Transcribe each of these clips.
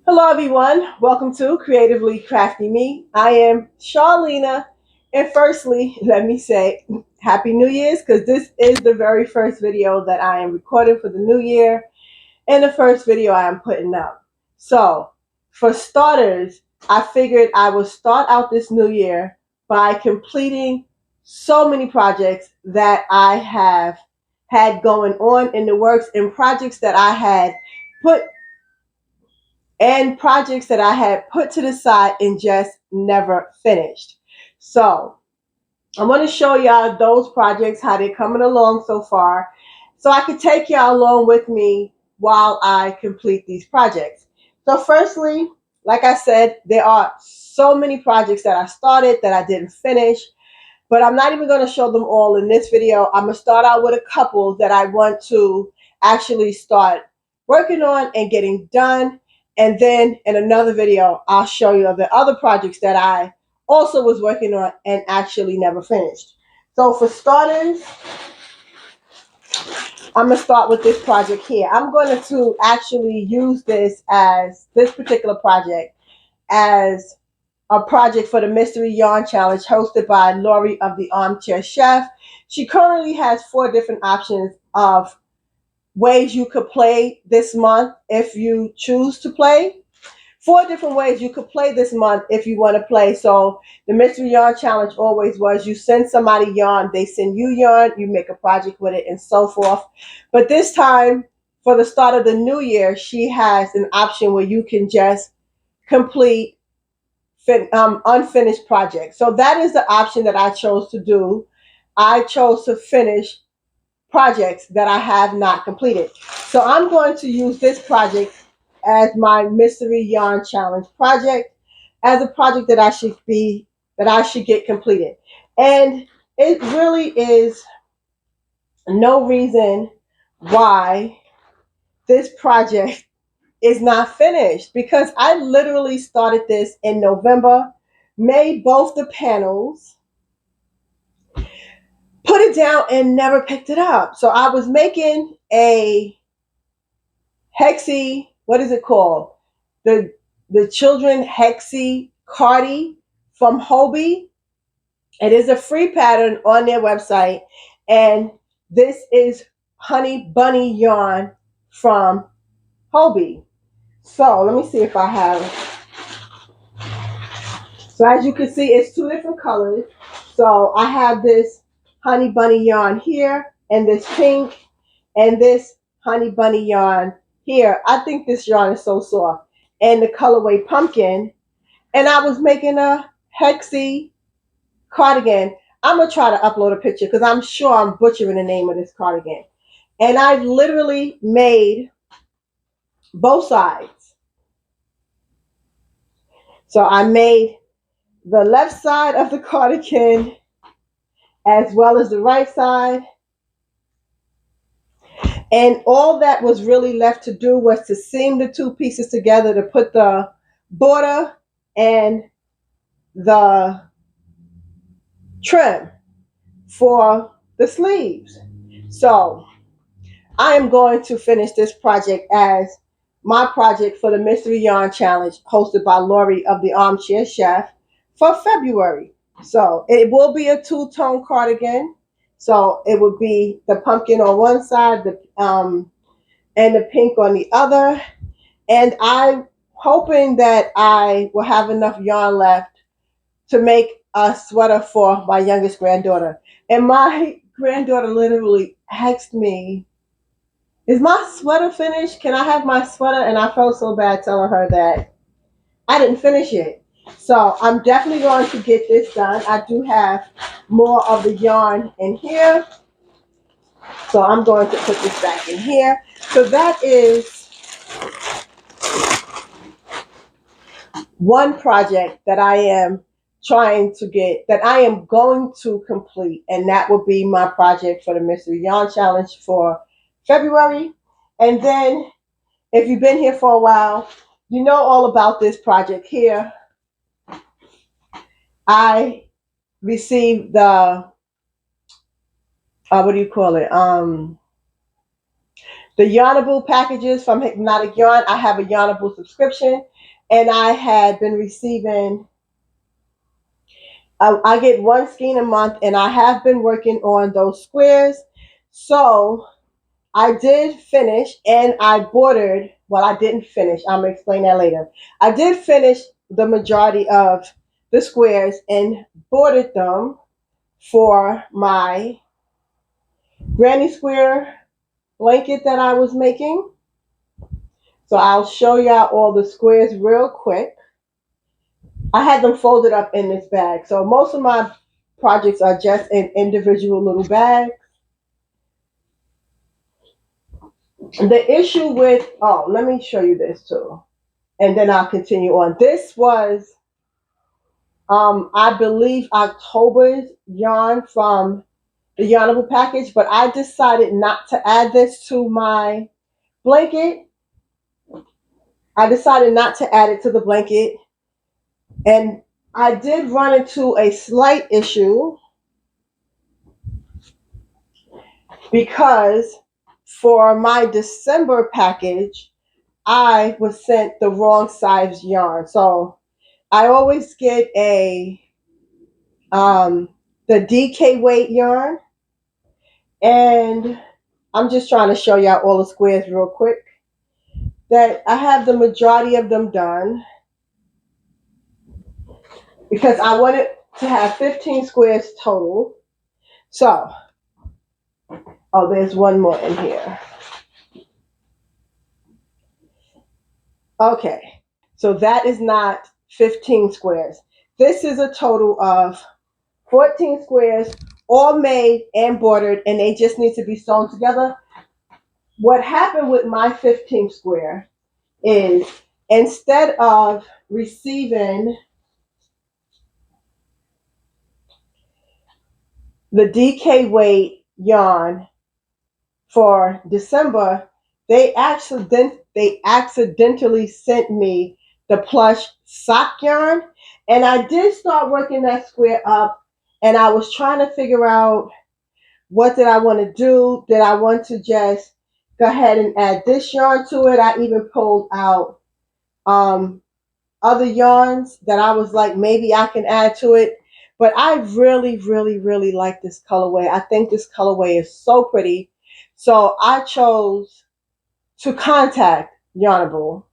Hello, everyone. Welcome to Creatively Crafty Me. I am Charlena. And firstly, let me say Happy New Year's because this is the very first video that I am recording for the new year and the first video I am putting up. So, for starters, I figured I would start out this new year by completing so many projects that I have had going on in the works and projects that I had put projects that I had put to the side and just never finished. So I'm going to show y'all those projects, how they're coming along so far, so I can take y'all along with me while I complete these projects. So firstly, like I said, there are so many projects that I started that I didn't finish, but I'm not even going to show them all in this video. I'm going to start out with a couple that I want to actually start working on and getting done. And then in another video, I'll show you the other projects that I also was working on and actually never finished. So for starters, I'm going to start with this project here. I'm going to actually use this particular project as a project for the Mystery Yarn Challenge hosted by Lori of the Armchair Chef. She currently has 4 different options of ways you could play this month if you choose to play. 4 different ways you could play this month if you want to play. So the Mystery Yarn Challenge always was you send somebody yarn, they send you yarn, you make a project with it and so forth. But this time, for the start of the new year, she has an option where you can just complete unfinished projects. So that is the option that I chose to do. I chose to finish projects that I have not completed. So I'm going to use this project as my Mystery Yarn Challenge project, as a project that I should get completed. And it really is no reason why this project is not finished, because I literally started this in November, made both the panels, put it down, and never picked it up. So I was making a hexy, what is it called? The children hexy cardi from Hobie. It is a free pattern on their website, and this is Honey Bunny yarn from Hobie. So let me see if I have. So as you can see, it's 2 different colors. So I have this Honey Bunny yarn here, and this pink, and this Honey Bunny yarn here. I think this yarn is so soft. And the colorway pumpkin. And I was making a hexy cardigan. I'm going to try to upload a picture because I'm sure I'm butchering the name of this cardigan. And I literally made both sides. So I made the left side of the cardigan as well as the right side. And all that was really left to do was to seam the 2 pieces together to put the border and the trim for the sleeves. So I am going to finish this project as my project for the Mystery Yarn Challenge hosted by Lori of the Armchair Chef for February. So it will be a 2-tone cardigan. So it would be the pumpkin on one side, and the pink on the other. And I'm hoping that I will have enough yarn left to make a sweater for my youngest granddaughter. And my granddaughter literally asked me, "Is my sweater finished? Can I have my sweater?" And I felt so bad telling her that I didn't finish it. So I'm definitely going to get this done. I do have more of the yarn in here. So I'm going to put this back in here. So that is one project that I am that I am going to complete, and that will be my project for the Mystery Yarn Challenge for February. And then, if you've been here for a while, you know all about this project here. I received the what do you call it? The Yarnable packages from Hypnotic Yarn. I have a Yarnable subscription, and I had been receiving. I get one skein a month, and I have been working on those squares. So I did finish, and I bordered. Well, I didn't finish. I'm gonna explain that later. I did finish the majority of the squares and bordered them for my granny square blanket that I was making. So I'll show y'all all the squares real quick. I had them folded up in this bag. So most of my projects are just in individual little bags. The issue with, oh, let me show you this too. And then I'll continue on. This was, I believe, October's yarn from the Yarnable package, but I decided not to add this to my blanket. I decided not to add it to the blanket. And I did run into a slight issue because for my December package, I was sent the wrong size yarn. So I always get the DK weight yarn, and I'm just trying to show y'all all the squares real quick. That I have the majority of them done because I wanted to have 15 squares total. So, oh, there's one more in here. Okay, so that is not 15 squares. This is a total of 14 squares, all made and bordered, and they just need to be sewn together. What happened with my 15 square is instead of receiving the DK weight yarn for December, they accidentally sent me the plush sock yarn, and I did start working that square up, and I was trying to figure out what did I want to do. Did I want to just go ahead and add this yarn to it? I even pulled out other yarns that I was like, maybe I can add to it. But I really, really, really like this colorway. I think this colorway is so pretty. So I chose to contact Yarnable,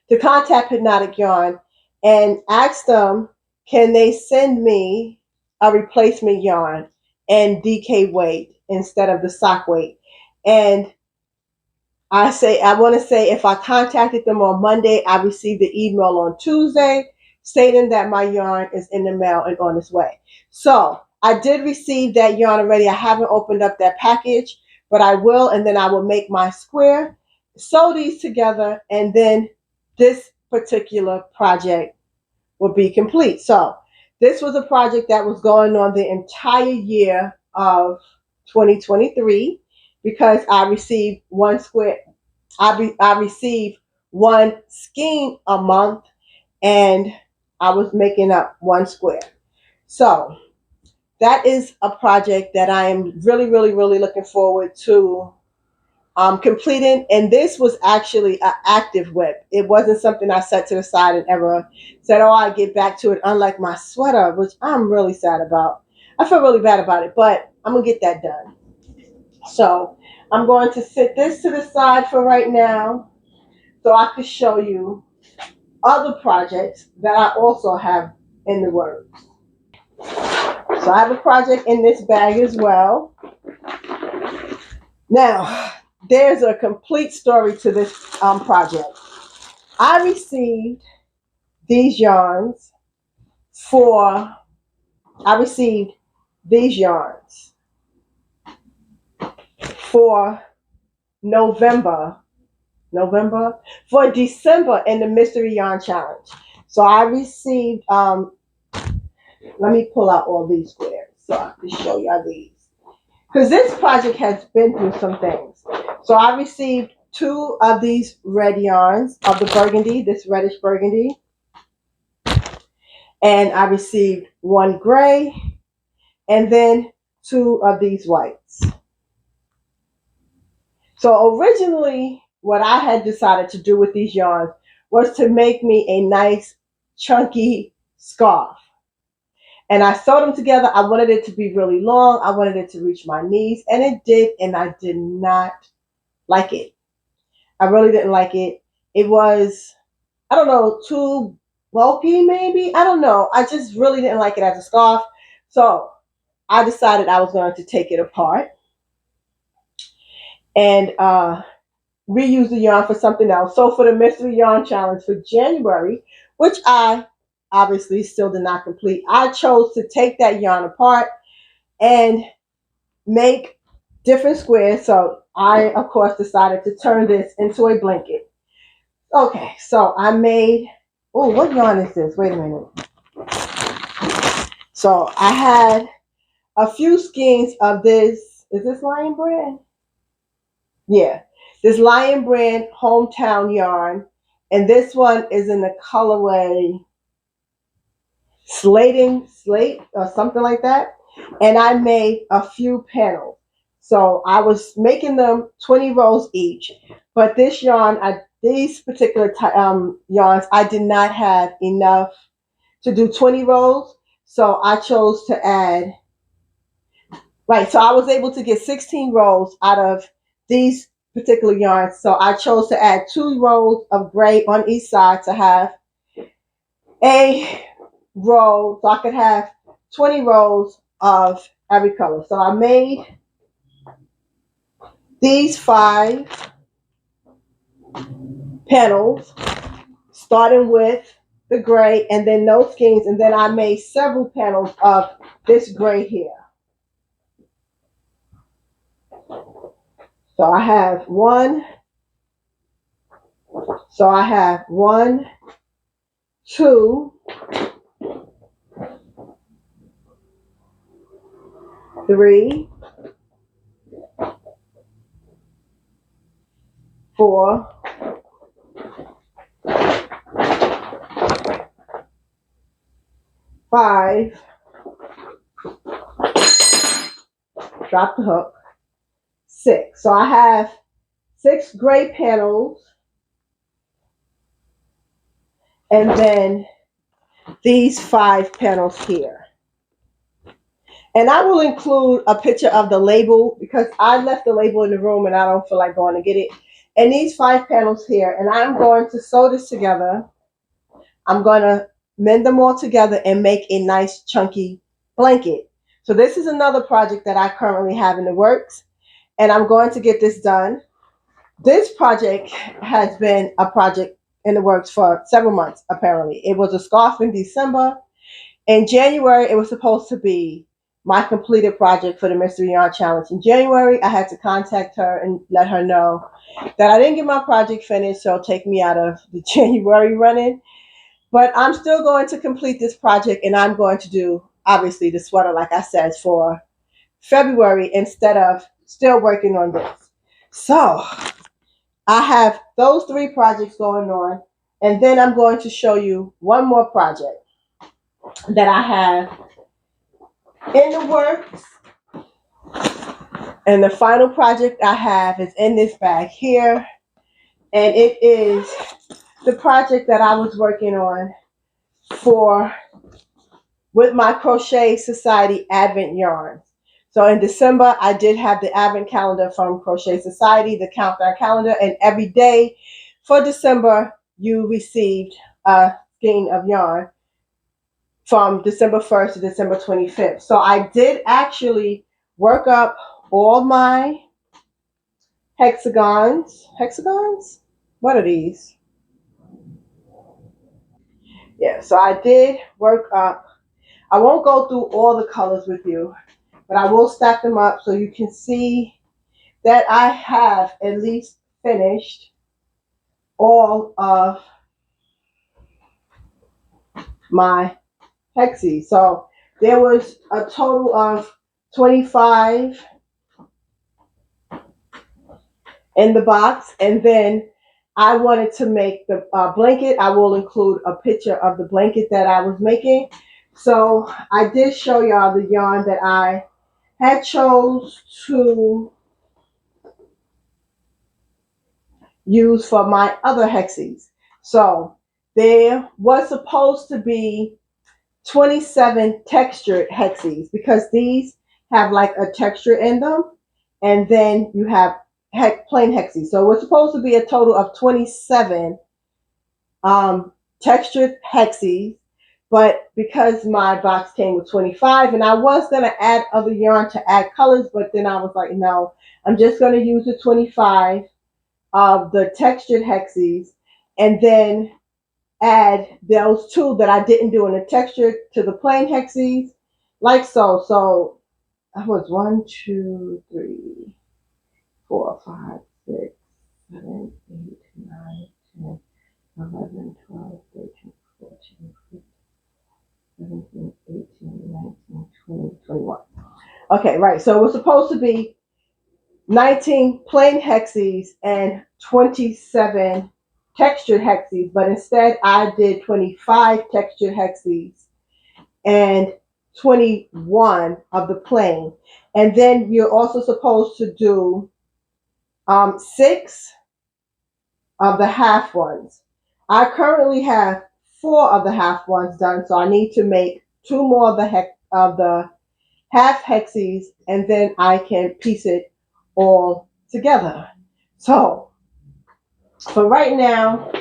to contact Hypnotic Yarn, and ask them, can they send me a replacement yarn and DK weight instead of the sock weight? And I want to say if I contacted them on Monday, I received the email on Tuesday stating that my yarn is in the mail and on its way. So I did receive that yarn already. I haven't opened up that package, but I will, and then I will make my square, sew these together, and then this particular project will be complete. So this was a project that was going on the entire year of 2023 because I received one square. I received one skein a month, and I was making up one square. So that is a project that I am really, really, really looking forward to completing. And this was actually an active whip. It wasn't something I set to the side and ever said, oh, I'll get back to it. Unlike my sweater, which I'm really sad about. I feel really bad about it, but I'm going to get that done. So I'm going to set this to the side for right now so I can show you other projects that I also have in the works. So I have a project in this bag as well. Now, there's a complete story to this project. I received these yarns for November, for December in the Mystery Yarn Challenge. So I received, let me pull out all these squares so I can show y'all these. Because this project has been through some things. So I received 2 of these red yarns of the burgundy, this reddish burgundy. And I received 1 gray, and then 2 of these whites. So originally, what I had decided to do with these yarns was to make me a nice chunky scarf. And I sewed them together. I wanted it to be really long. I wanted it to reach my knees, and it did, and I did not like it. I really didn't like it. It was, I don't know, too bulky maybe. I don't know. I just really didn't like it as a scarf. So I decided I was going to take it apart and reuse the yarn for something else. So for the mystery yarn challenge for January, which I obviously still did not complete, I chose to take that yarn apart and make different squares. So I, of course, decided to turn this into a blanket. Okay, so I made, oh, what yarn is this? Wait a minute. So I had a few skeins of this. Is this Lion Brand? Yeah, this Lion Brand hometown yarn. And this one is in the colorway slate or something like that. And I made a few panels. So I was making them 20 rows each. But this yarn, these particular yarns, I did not have enough to do 20 rows. So I chose to add, right, so I was able to get 16 rows out of these particular yarns. So I chose to add 2 rows of gray on each side to have a row, so I could have 20 rows of every color. So I made these 5 panels, starting with the gray and then no skeins, and then I made several panels of this gray here. So I have one, 2, 3, 4, 5, drop the hook, 6. So I have 6 gray panels, and then these 5 panels here. And I will include a picture of the label because I left the label in the room and I don't feel like going to get it. And these 5 panels here, and I'm going to sew this together. I'm going to mend them all together and make a nice chunky blanket. So this is another project that I currently have in the works, and I'm going to get this done. This project has been a project in the works for several months, apparently. It was a scarf in December. In January, it was supposed to be my completed project for the Mystery Yarn Challenge. In January, I had to contact her and let her know that I didn't get my project finished, so it'll take me out of the January running. But I'm still going to complete this project, and I'm going to do, obviously, the sweater, like I said, for February instead of still working on this. So I have those 3 projects going on, and then I'm going to show you one more project that I have in the works. And the final project I have is in this bag here. And it is the project that I was working on for with my Crochet Society Advent yarns. So in December, I did have the Advent calendar from Crochet Society, the countdown calendar, and every day for December, you received a skein of yarn from December 1st to December 25th. So I did actually work up all my hexagons. What are these? Yeah, so I did work up. I won't go through all the colors with you, but I will stack them up so you can see that I have at least finished all of my hexes. So there was a total of 25 in the box, and then I wanted to make the blanket. I will include a picture of the blanket that I was making. So I did show y'all the yarn that I had chose to use for my other hexes. So there was supposed to be 27 textured hexes because these have like a texture in them, and then you have plain hexes. So we're supposed to be a total of 27 textured hexes, but because my box came with 25, and I was going to add other yarn to add colors, but then I was like, no, I'm just going to use the 25 of the textured hexes, and then add those two that I didn't do in the texture to the plain hexes, like so. So I was 1, 2, 3, 4, 5, 6, 7, 8, 9, 10, 11, 12, 13, 14, 15, 17, 18, 19, 20, 21. Okay, right. So it was supposed to be 19 plain hexes and 27 textured hexes, but instead I did 25 textured hexes and 21 of the plain. And then you're also supposed to do 6 of the half ones. I currently have 4 of the half ones done, so I need to make 2 more of the half hexes, and then I can piece it all together. So for right now,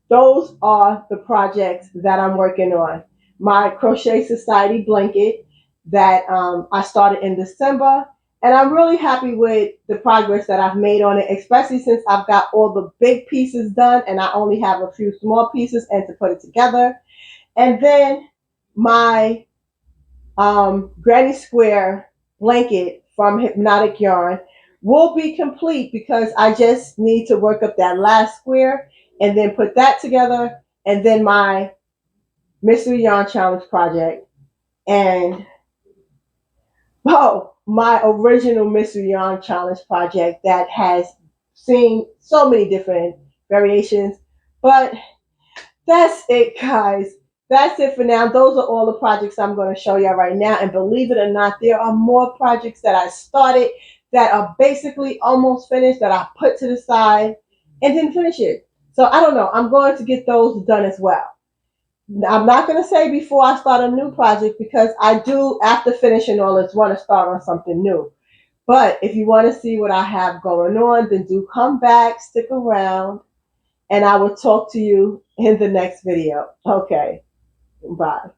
those are the projects that I'm working on. My Crochet Society blanket that I started in December, and I'm really happy with the progress that I've made on it, especially since I've got all the big pieces done and I only have a few small pieces and to put it together. And then my Granny Square blanket from Hypnotic Yarn will be complete because I just need to work up that last square and then put that together, and then my Mystery Yarn Challenge project, and my original Mystery Yarn Challenge project that has seen so many different variations. But that's it, guys. That's it for now. Those are all the projects I'm going to show you right now. And believe it or not, there are more projects that I started that are basically almost finished that I put to the side and didn't finish it. So I don't know. I'm going to get those done as well. I'm not going to say before I start a new project because I do, after finishing all this, want to start on something new. But if you want to see what I have going on, then do come back, stick around, and I will talk to you in the next video. Okay, bye.